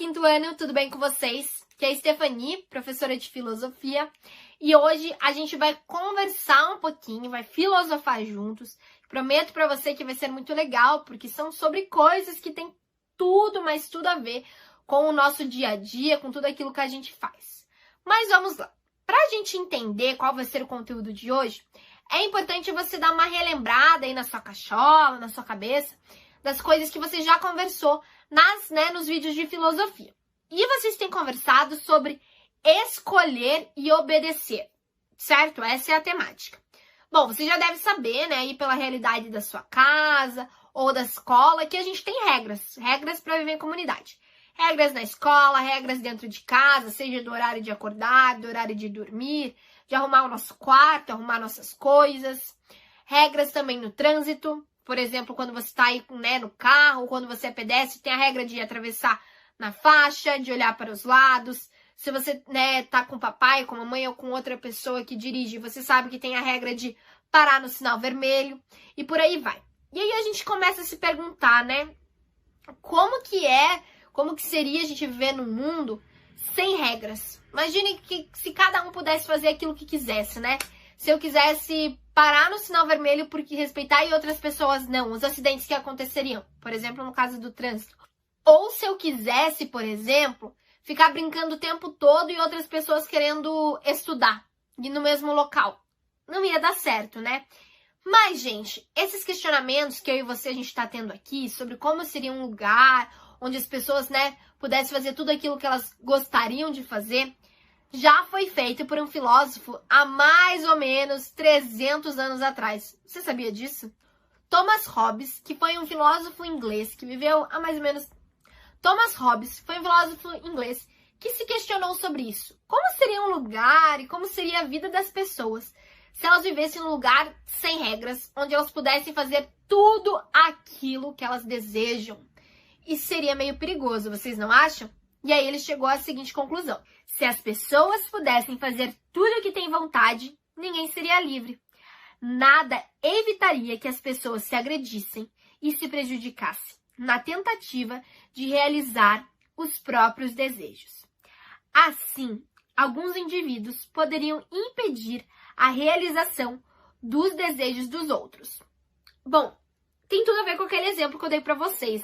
quinto ano, tudo bem com vocês? Aqui é a Stephanie, professora de filosofia, e hoje a gente vai conversar um pouquinho, vai filosofar juntos. Prometo pra você que vai ser muito legal, porque são sobre coisas que tem tudo, mas tudo a ver com o nosso dia a dia, com tudo aquilo que a gente faz. Mas vamos lá. Pra gente entender qual vai ser o conteúdo de hoje, é importante você dar uma relembrada aí na sua cachola, na sua cabeça, das coisas que você já conversou nos vídeos de filosofia. E vocês têm conversado sobre escolher e obedecer, certo? Essa é a temática. Bom, você já deve saber, né, aí pela realidade da sua casa ou da escola, que a gente tem regras para viver em comunidade. Regras na escola, regras dentro de casa, seja do horário de acordar, do horário de dormir, de arrumar o nosso quarto, arrumar nossas coisas. Regras também no trânsito. Por exemplo, quando você está aí, no carro, quando você é pedestre, tem a regra de atravessar na faixa, de olhar para os lados. Se você, tá com o papai, com a mamãe ou com outra pessoa que dirige, você sabe que tem a regra de parar no sinal vermelho e por aí vai. E aí a gente começa a se perguntar, como que seria a gente viver num mundo sem regras? Imagine que se cada um pudesse fazer aquilo que quisesse, Se eu quisesse parar no sinal vermelho porque respeitar e outras pessoas não, os acidentes que aconteceriam, por exemplo, no caso do trânsito. Ou se eu quisesse, por exemplo, ficar brincando o tempo todo e outras pessoas querendo estudar e no mesmo local. Não ia dar certo, Mas, gente, esses questionamentos que eu e você a gente está tendo aqui sobre como seria um lugar onde as pessoas, pudessem fazer tudo aquilo que elas gostariam de fazer, já foi feito por um filósofo há mais ou menos 300 anos atrás. Você sabia disso? Thomas Hobbes, que foi um filósofo inglês que viveu há mais ou menos... Thomas Hobbes foi um filósofo inglês que se questionou sobre isso. Como seria um lugar e como seria a vida das pessoas se elas vivessem num lugar sem regras, onde elas pudessem fazer tudo aquilo que elas desejam? Isso seria meio perigoso, vocês não acham? E aí ele chegou à seguinte conclusão: se as pessoas pudessem fazer tudo o que têm vontade, ninguém seria livre. Nada evitaria que as pessoas se agredissem e se prejudicassem na tentativa de realizar os próprios desejos. Assim, alguns indivíduos poderiam impedir a realização dos desejos dos outros. Bom, tem tudo a ver com aquele exemplo que eu dei para vocês,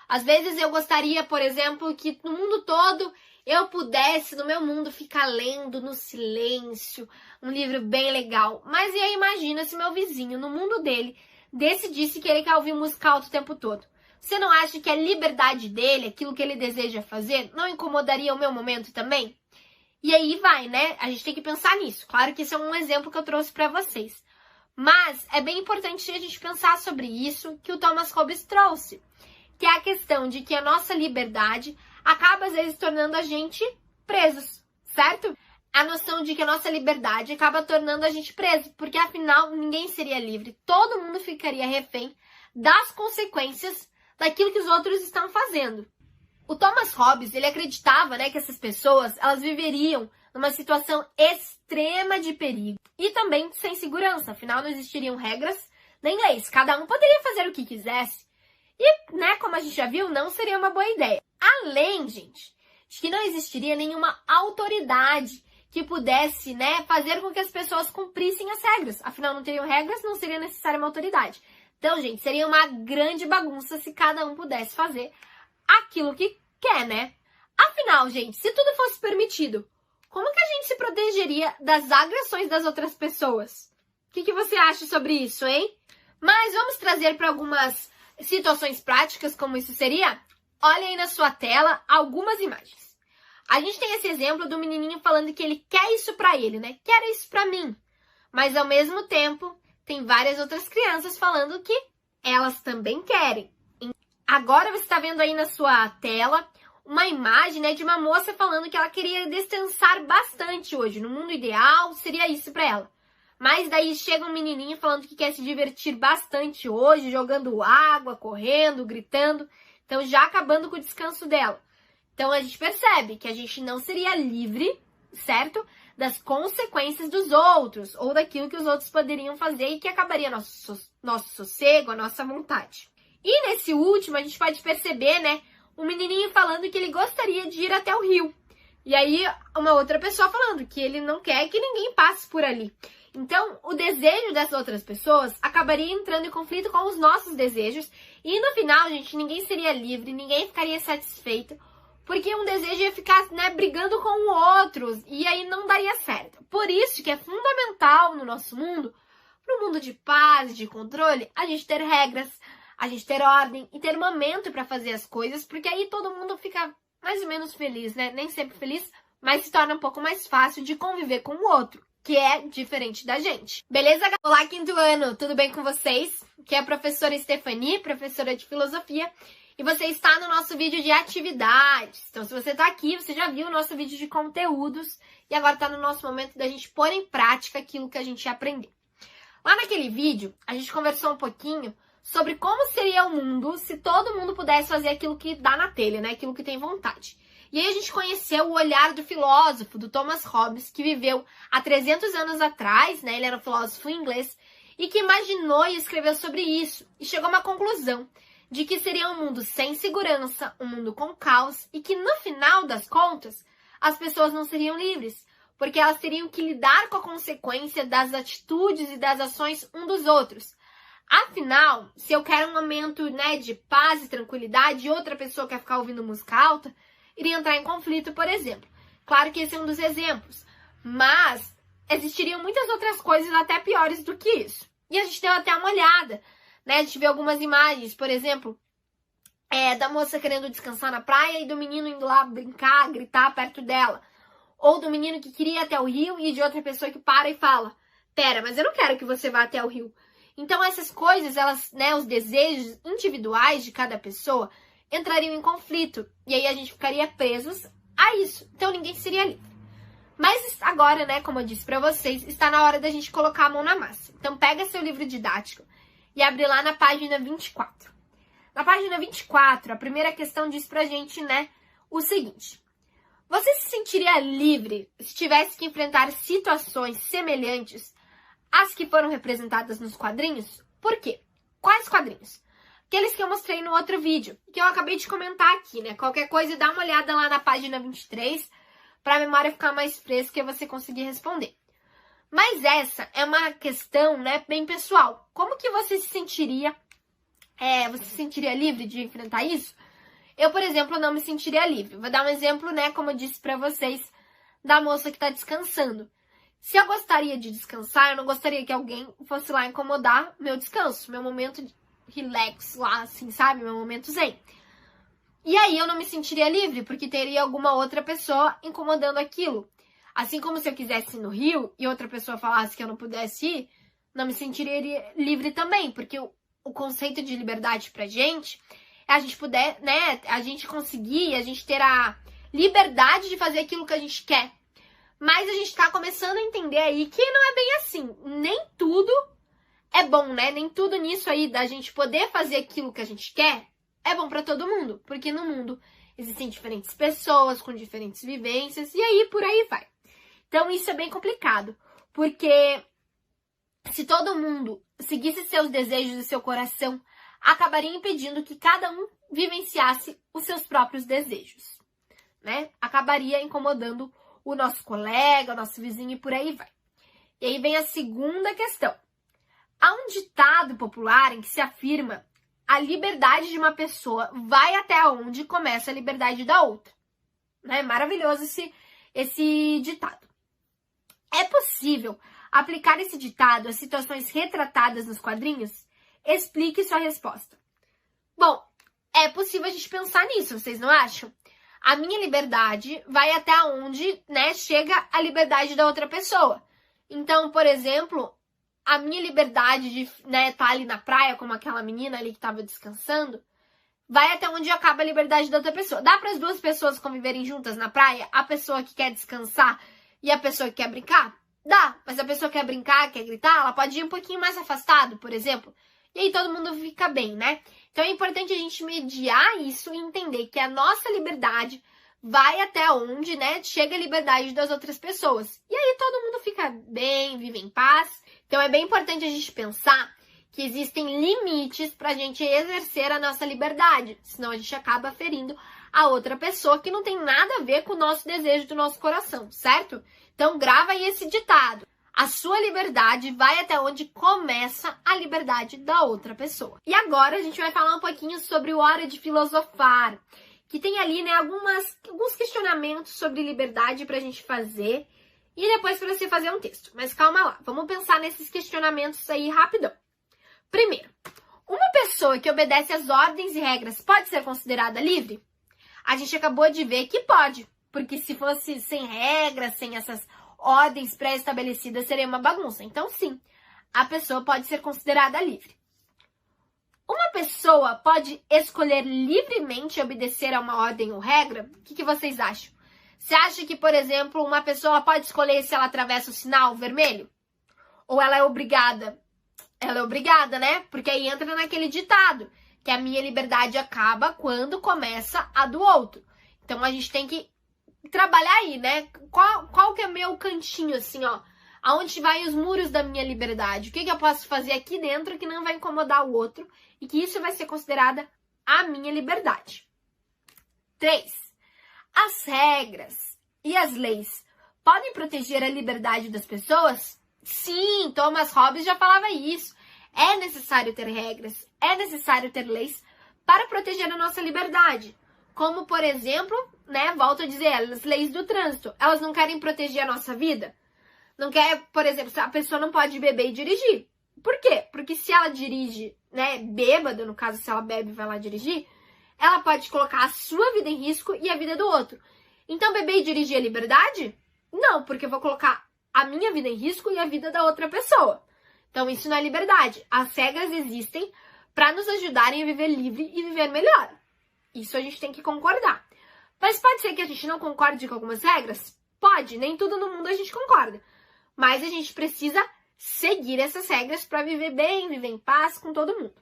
Às vezes eu gostaria, por exemplo, que no mundo todo eu pudesse, no meu mundo, ficar lendo no silêncio um livro bem legal. Mas e aí imagina se meu vizinho, no mundo dele, decidisse que ele quer ouvir música alto o tempo todo. Você não acha que a liberdade dele, aquilo que ele deseja fazer, não incomodaria o meu momento também? E aí vai, A gente tem que pensar nisso. Claro que esse é um exemplo que eu trouxe para vocês. Mas é bem importante a gente pensar sobre isso que o Thomas Hobbes trouxe, que é a questão de que a nossa liberdade acaba, às vezes, tornando a gente presos, certo? A noção de que a nossa liberdade acaba tornando a gente preso, porque, afinal, ninguém seria livre. Todo mundo ficaria refém das consequências daquilo que os outros estão fazendo. O Thomas Hobbes, ele acreditava, que essas pessoas, elas viveriam numa situação extrema de perigo e também sem segurança. Afinal, não existiriam regras nem leis. Cada um poderia fazer o que quisesse. E, como a gente já viu, não seria uma boa ideia. Além, gente, de que não existiria nenhuma autoridade que pudesse, fazer com que as pessoas cumprissem as regras. Afinal, não teriam regras, não seria necessária uma autoridade. Então, gente, seria uma grande bagunça se cada um pudesse fazer aquilo que quer, Afinal, gente, se tudo fosse permitido, como que a gente se protegeria das agressões das outras pessoas? O que você acha sobre isso, hein? Mas vamos trazer para algumas situações práticas como isso seria? Olha aí na sua tela algumas imagens. A gente tem esse exemplo do menininho falando que ele quer isso pra ele, Quer isso pra mim. Mas ao mesmo tempo, tem várias outras crianças falando que elas também querem. Agora você está vendo aí na sua tela uma imagem, de uma moça falando que ela queria descansar bastante hoje. No mundo ideal, seria isso pra ela. Mas daí chega um menininho falando que quer se divertir bastante hoje, jogando água, correndo, gritando. Então, já acabando com o descanso dela. Então, a gente percebe que a gente não seria livre, certo? Das consequências dos outros, ou daquilo que os outros poderiam fazer e que acabaria nosso sossego, a nossa vontade. E nesse último, a gente pode perceber, um menininho falando que ele gostaria de ir até o rio. E aí, uma outra pessoa falando que ele não quer que ninguém passe por ali. Então, o desejo dessas outras pessoas acabaria entrando em conflito com os nossos desejos. E no final, gente, ninguém seria livre, ninguém ficaria satisfeito. Porque um desejo ia ficar, né, brigando com o outro. E aí não daria certo. Por isso que é fundamental no nosso mundo, para um mundo de paz, de controle, a gente ter regras, a gente ter ordem e ter momento para fazer as coisas. Porque aí todo mundo fica mais ou menos feliz, né? Nem sempre feliz, mas se torna um pouco mais fácil de conviver com o outro, que é diferente da gente. Beleza? Olá, quinto ano! Tudo bem com vocês? Aqui é a professora Stephanie, professora de filosofia, e você está no nosso vídeo de atividades. Então, se você está aqui, você já viu o nosso vídeo de conteúdos, e agora está no nosso momento da gente pôr em prática aquilo que a gente aprendeu. Lá naquele vídeo, a gente conversou um pouquinho sobre como seria o mundo se todo mundo pudesse fazer aquilo que dá na telha, né? Aquilo que tem vontade. E aí a gente conheceu o olhar do filósofo, do Thomas Hobbes, que viveu há 300 anos atrás, né? Ele era um filósofo inglês, e que imaginou e escreveu sobre isso. E chegou a uma conclusão de que seria um mundo sem segurança, um mundo com caos, e que no final das contas, as pessoas não seriam livres, porque elas teriam que lidar com a consequência das atitudes e das ações um dos outros. Afinal, se eu quero um momento, né, de paz e tranquilidade e outra pessoa quer ficar ouvindo música alta, iria entrar em conflito, por exemplo. Claro que esse é um dos exemplos, mas existiriam muitas outras coisas até piores do que isso. E a gente deu até uma olhada, né? A gente vê algumas imagens, por exemplo, da moça querendo descansar na praia e do menino indo lá brincar, gritar perto dela. Ou do menino que queria ir até o rio e de outra pessoa que para e fala: "Pera, mas eu não quero que você vá até o rio." Então essas coisas, elas, né, os desejos individuais de cada pessoa entrariam em conflito. E aí a gente ficaria presos a isso. Então ninguém seria livre. Mas agora, né, como eu disse pra vocês, está na hora da gente colocar a mão na massa. Então pega seu livro didático e abre lá na página 24. Na página 24, a primeira questão diz pra gente, né, o seguinte: você se sentiria livre se tivesse que enfrentar situações semelhantes às que foram representadas nos quadrinhos? Por quê? Quais quadrinhos? Aqueles que eu mostrei no outro vídeo, que eu acabei de comentar aqui, né? Qualquer coisa, dá uma olhada lá na página 23, para a memória ficar mais fresca e você conseguir responder. Mas essa é uma questão, né, bem pessoal. Como que você se sentiria? Você se sentiria livre de enfrentar isso? Eu, por exemplo, não me sentiria livre. Vou dar um exemplo, né, como eu disse para vocês, da moça que está descansando. Se eu gostaria de descansar, eu não gostaria que alguém fosse lá incomodar meu descanso, meu momento de relax lá, assim, sabe? Meu momento zen. E aí eu não me sentiria livre, porque teria alguma outra pessoa incomodando aquilo. Assim como se eu quisesse ir no rio e outra pessoa falasse que eu não pudesse ir, não me sentiria livre também, porque o conceito de liberdade pra gente é a gente poder, né, a gente conseguir, a gente ter a liberdade de fazer aquilo que a gente quer. Mas a gente tá começando a entender aí que não é bem assim. Nem tudo é bom, né? Nem tudo nisso aí da gente poder fazer aquilo que a gente quer é bom pra todo mundo. Porque no mundo existem diferentes pessoas com diferentes vivências e aí por aí vai. Então isso é bem complicado. Porque se todo mundo seguisse seus desejos e seu coração, acabaria impedindo que cada um vivenciasse os seus próprios desejos, né? Acabaria incomodando o nosso colega, o nosso vizinho e por aí vai. E aí vem a segunda questão. Há um ditado popular em que se afirma: a liberdade de uma pessoa vai até onde começa a liberdade da outra. Né? Maravilhoso esse ditado. É possível aplicar esse ditado a situações retratadas nos quadrinhos? Explique sua resposta. Bom, é possível a gente pensar nisso, vocês não acham? A minha liberdade vai até onde, né, chega a liberdade da outra pessoa. Então, por exemplo, a minha liberdade de, né, estar ali na praia, como aquela menina ali que estava descansando, vai até onde acaba a liberdade da outra pessoa. Dá para as duas pessoas conviverem juntas na praia? A pessoa que quer descansar e a pessoa que quer brincar? Dá, mas a pessoa que quer brincar, quer gritar, ela pode ir um pouquinho mais afastado, por exemplo. E aí todo mundo fica bem, né? Então é importante a gente mediar isso e entender que a nossa liberdade vai até onde, né, chega a liberdade das outras pessoas. E aí todo mundo fica bem, vive em paz. Então é bem importante a gente pensar que existem limites para a gente exercer a nossa liberdade, senão a gente acaba ferindo a outra pessoa que não tem nada a ver com o nosso desejo do nosso coração, certo? Então grava aí esse ditado. A sua liberdade vai até onde começa a liberdade da outra pessoa. E agora a gente vai falar um pouquinho sobre o Hora de Filosofar, que tem ali, né, alguns questionamentos sobre liberdade pra gente fazer e depois pra você fazer um texto. Mas calma lá, vamos pensar nesses questionamentos aí rapidão. Primeiro, uma pessoa que obedece às ordens e regras pode ser considerada livre? A gente acabou de ver que pode, porque se fosse sem regras, sem essas ordens pré-estabelecidas, seria uma bagunça. Então, sim, a pessoa pode ser considerada livre. Uma pessoa pode escolher livremente obedecer a uma ordem ou regra? O que vocês acham? Você acha que, por exemplo, uma pessoa pode escolher se ela atravessa o sinal vermelho? Ou ela é obrigada? Ela é obrigada, né? Porque aí entra naquele ditado, que a minha liberdade acaba quando começa a do outro. Então, a gente tem que trabalhar aí, né? Qual que é meu cantinho, assim, ó? Aonde vai os muros da minha liberdade? O que eu posso fazer aqui dentro que não vai incomodar o outro e que isso vai ser considerada a minha liberdade? 3. As regras e as leis podem proteger a liberdade das pessoas? Sim, Thomas Hobbes já falava isso. É necessário ter regras, é necessário ter leis para proteger a nossa liberdade. Como, por exemplo, né, volto a dizer, as leis do trânsito, elas não querem proteger a nossa vida? Não quer, por exemplo, a pessoa não pode beber e dirigir. Por quê? Porque se ela dirige, né, bêbada, no caso, se ela bebe e vai lá dirigir, ela pode colocar a sua vida em risco e a vida do outro. Então, beber e dirigir é liberdade? Não, porque eu vou colocar a minha vida em risco e a vida da outra pessoa. Então, isso não é liberdade. As regras existem para nos ajudarem a viver livre e viver melhor. Isso a gente tem que concordar. Mas pode ser que a gente não concorde com algumas regras? Pode, nem tudo no mundo a gente concorda. Mas a gente precisa seguir essas regras para viver bem, viver em paz com todo mundo.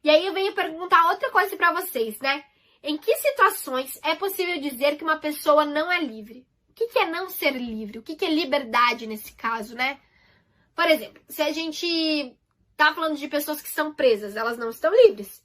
E aí eu venho perguntar outra coisa para vocês, né? Em que situações é possível dizer que uma pessoa não é livre? O que é não ser livre? O que é liberdade nesse caso, né? Por exemplo, se a gente tá falando de pessoas que estão presas, elas não estão livres.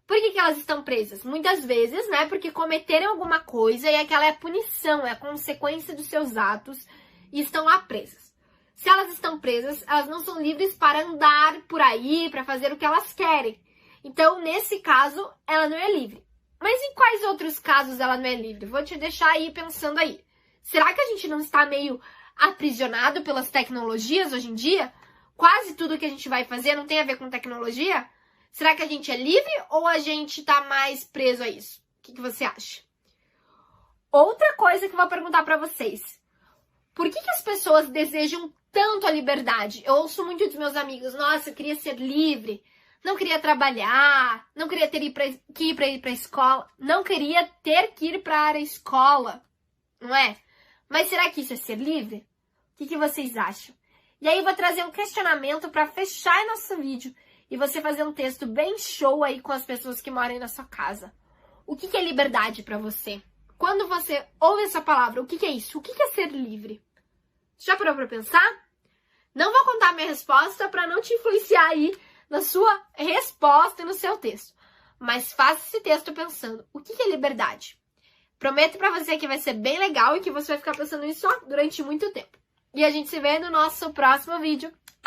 Por que elas estão presas? Muitas vezes, né, porque cometeram alguma coisa e aquela é a punição, é a consequência dos seus atos e estão lá presas. Se elas estão presas, elas não são livres para andar por aí, para fazer o que elas querem. Então, nesse caso, ela não é livre. Mas em quais outros casos ela não é livre? Vou te deixar aí pensando aí. Será que a gente não está meio aprisionado pelas tecnologias hoje em dia? Quase tudo que a gente vai fazer não tem a ver com tecnologia? Será que a gente é livre ou a gente tá mais preso a isso? O que você acha? Outra coisa que eu vou perguntar pra vocês. Por que as pessoas desejam tanto a liberdade? Eu ouço muito dos meus amigos. Nossa, eu queria ser livre. Não queria trabalhar. Não queria ter que ir pra escola. Não queria ter que ir para a escola. Não é? Mas será que isso é ser livre? O que vocês acham? E aí eu vou trazer um questionamento para fechar nosso vídeo e você fazer um texto bem show aí com as pessoas que moram na sua casa. O que é liberdade para você? Quando você ouve essa palavra, o que é isso? O que é ser livre? Já parou para pensar? Não vou contar a minha resposta para não te influenciar aí na sua resposta e no seu texto. Mas faça esse texto pensando, o que é liberdade? Prometo para você que vai ser bem legal e que você vai ficar pensando nisso durante muito tempo. E a gente se vê no nosso próximo vídeo.